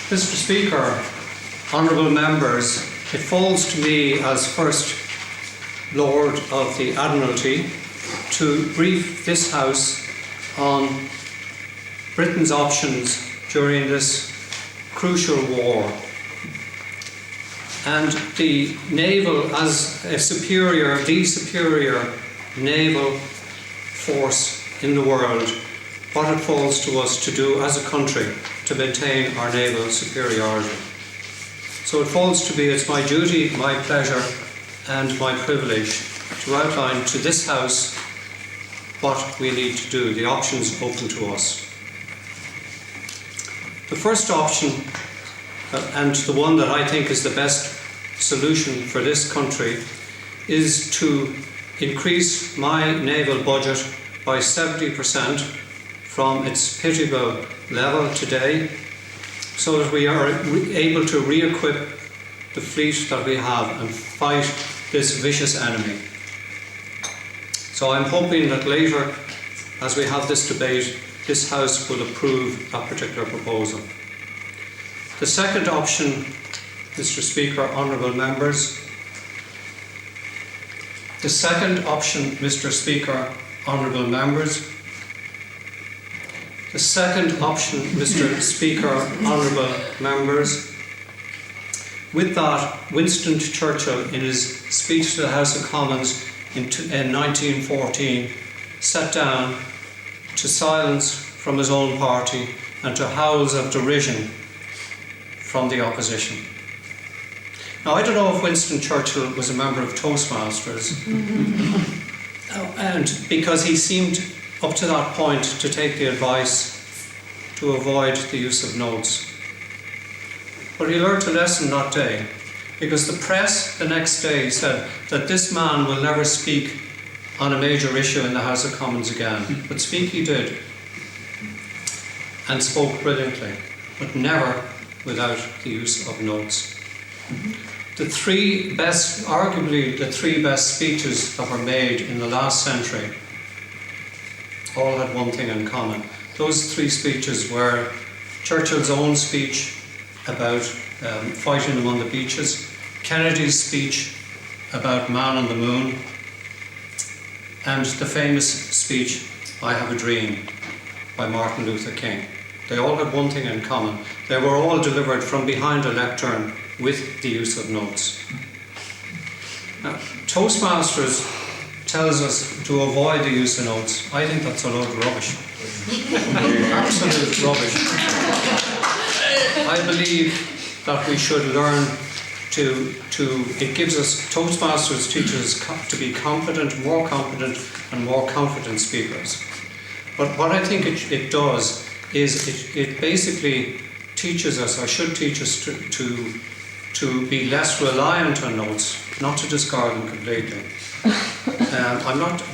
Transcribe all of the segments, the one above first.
Mr. Speaker, honourable members, it falls to me as First Lord of the Admiralty to brief this House on Britain's options during this crucial war, and the naval as the superior naval force in the world, what it falls to us to do as a country to maintain our naval superiority. So it falls to me, it's my duty, my pleasure and my privilege to outline to this House what we need to do, the options open to us. The first option, and the one that I think is the best solution for this country, is to increase my naval budget by 70% from its pitiable level today, so that we are able to re-equip the fleet that we have and fight this vicious enemy. So I'm hoping that later, as we have this debate, this House will approve that particular proposal. The second option, Mr. Speaker, honourable members, the second option, Mr. Speaker, honourable members, the second option, Mr. Speaker, honourable members, with that, Winston Churchill, in his speech to the House of Commons in 1914, sat down to silence from his own party and to howls of derision from the opposition. Now, I don't know if Winston Churchill was a member of Toastmasters, and because he seemed up to that point to take the advice to avoid the use of notes. But he learnt a lesson that day, because the press the next day said that this man will never speak on a major issue in the House of Commons again. But speak he did, and spoke brilliantly, but never without the use of notes. Arguably the three best speeches that were made in the last century all had one thing in common. Those three speeches were Churchill's own speech about fighting them on the beaches, Kennedy's speech about man on the moon, and the famous speech, I Have a Dream, by Martin Luther King. They all had one thing in common. They were all delivered from behind a lectern with the use of notes. Now, Toastmasters tells us to avoid the use of notes. I think that's a load of rubbish. Absolute rubbish. I believe that we should learn it gives us, Toastmasters teaches us to be confident, more competent and more confident speakers. But what I think it does is it basically teaches us, or should teach us to be less reliant on notes, not to discard them completely.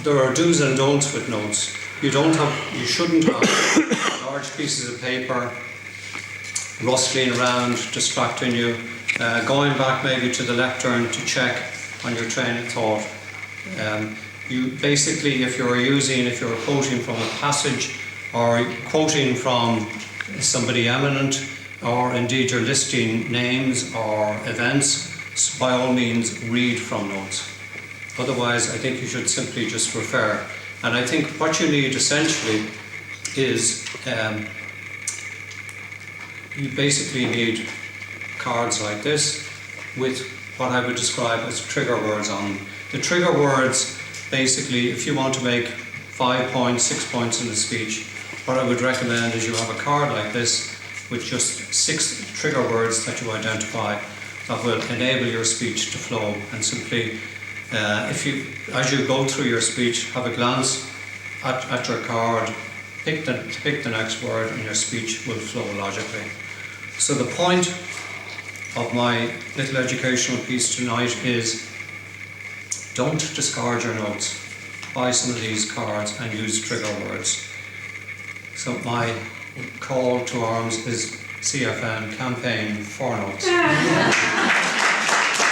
There are do's and don'ts with notes. You shouldn't have large pieces of paper rustling around, distracting you, going back maybe to the lectern to check on your train of thought. You basically, if you're quoting from a passage or quoting from somebody eminent, or indeed you're listing names or events, by all means read from notes. Otherwise, I think you should simply just refer. And I think what you need essentially is you basically need cards like this with what I would describe as trigger words on them. The trigger words, basically, if you want to make 5 points, 6 points in a speech, what I would recommend is you have a card like this with just 6 trigger words that you identify that will enable your speech to flow. And simply, as you go through your speech, have a glance at your card, pick the next word, and your speech will flow logically. So the point of my little educational piece tonight is, don't discard your notes. Buy some of these cards and use trigger words. So my call to arms is CFN, Campaign for Notes.